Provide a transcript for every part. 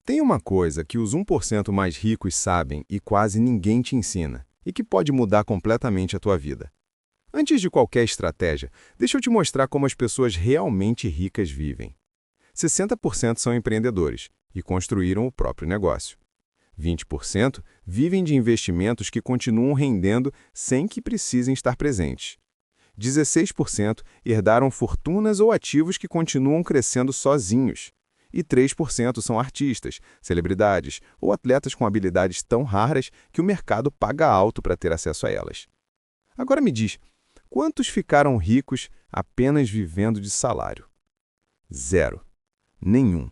Tem uma coisa que os 1% mais ricos sabem e quase ninguém te ensina, e que pode mudar completamente a tua vida. Antes de qualquer estratégia, deixa eu te mostrar como as pessoas realmente ricas vivem. 60% são empreendedores e construíram o próprio negócio. 20% vivem de investimentos que continuam rendendo sem que precisem estar presentes. 16% herdaram fortunas ou ativos que continuam crescendo sozinhos. E 3% são artistas, celebridades ou atletas com habilidades tão raras que o mercado paga alto para ter acesso a elas. Agora me diz, quantos ficaram ricos apenas vivendo de salário? Zero. Nenhum.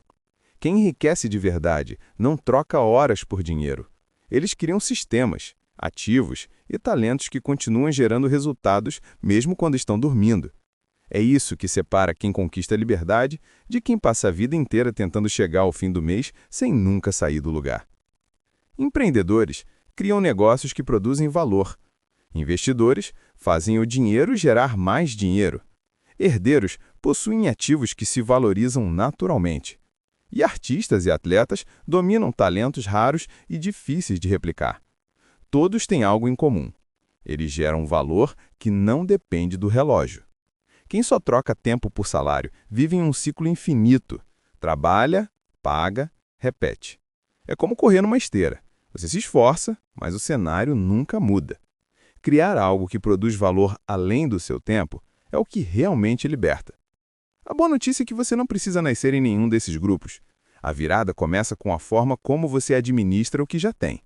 Quem enriquece de verdade não troca horas por dinheiro. Eles criam sistemas, ativos e talentos que continuam gerando resultados mesmo quando estão dormindo. É isso que separa quem conquista a liberdade de quem passa a vida inteira tentando chegar ao fim do mês sem nunca sair do lugar. Empreendedores criam negócios que produzem valor. Investidores fazem o dinheiro gerar mais dinheiro. Herdeiros possuem ativos que se valorizam naturalmente. E artistas e atletas dominam talentos raros e difíceis de replicar. Todos têm algo em comum. Eles geram valor que não depende do relógio. Quem só troca tempo por salário vive em um ciclo infinito. Trabalha, paga, repete. É como correr numa esteira. Você se esforça, mas o cenário nunca muda. Criar algo que produz valor além do seu tempo é o que realmente liberta. A boa notícia é que você não precisa nascer em nenhum desses grupos. A virada começa com a forma como você administra o que já tem.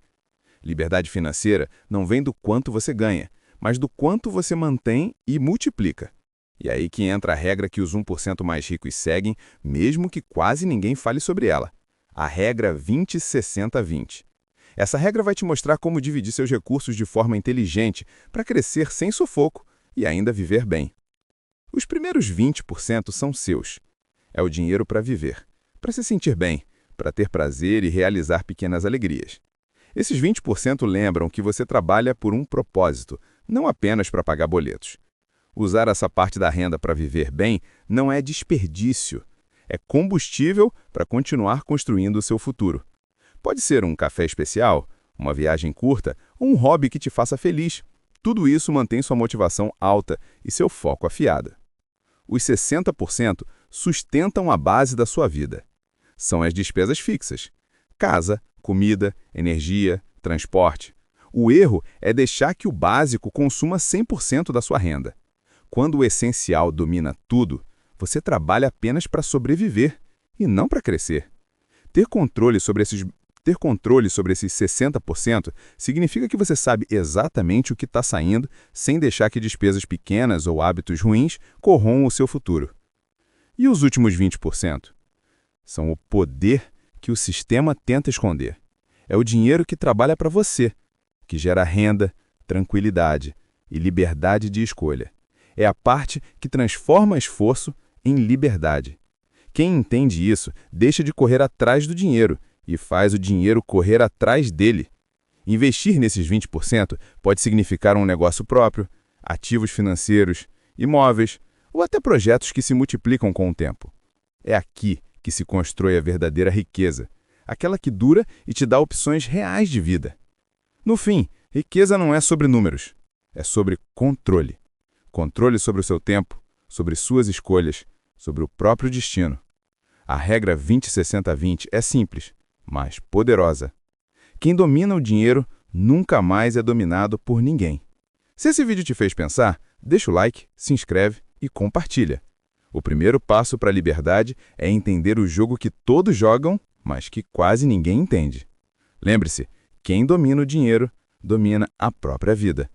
Liberdade financeira não vem do quanto você ganha, mas do quanto você mantém e multiplica. E aí que entra a regra que os 1% mais ricos seguem, mesmo que quase ninguém fale sobre ela. A regra 20-60-20. Essa regra vai te mostrar como dividir seus recursos de forma inteligente para crescer sem sufoco e ainda viver bem. Os primeiros 20% são seus. É o dinheiro para viver, para se sentir bem, para ter prazer e realizar pequenas alegrias. Esses 20% lembram que você trabalha por um propósito, não apenas para pagar boletos. Usar essa parte da renda para viver bem não é desperdício, é combustível para continuar construindo o seu futuro. Pode ser um café especial, uma viagem curta ou um hobby que te faça feliz. Tudo isso mantém sua motivação alta e seu foco afiado. Os 60% sustentam a base da sua vida. São as despesas fixas: casa, comida, energia, transporte. O erro é deixar que o básico consuma 100% da sua renda. Quando o essencial domina tudo, você trabalha apenas para sobreviver e não para crescer. Ter controle sobre esses 60% significa que você sabe exatamente o que está saindo sem deixar que despesas pequenas ou hábitos ruins corroam o seu futuro. E os últimos 20%? São o poder que o sistema tenta esconder. É o dinheiro que trabalha para você, que gera renda, tranquilidade e liberdade de escolha. É a parte que transforma esforço em liberdade. Quem entende isso deixa de correr atrás do dinheiro e faz o dinheiro correr atrás dele. Investir nesses 20% pode significar um negócio próprio, ativos financeiros, imóveis ou até projetos que se multiplicam com o tempo. É aqui que se constrói a verdadeira riqueza, aquela que dura e te dá opções reais de vida. No fim, riqueza não é sobre números, é sobre controle. Controle sobre o seu tempo, sobre suas escolhas, sobre o próprio destino. A regra 20-60-20 é simples, mas poderosa. Quem domina o dinheiro nunca mais é dominado por ninguém. Se esse vídeo te fez pensar, deixa o like, se inscreve e compartilha. O primeiro passo para a liberdade é entender o jogo que todos jogam, mas que quase ninguém entende. Lembre-se, quem domina o dinheiro, domina a própria vida.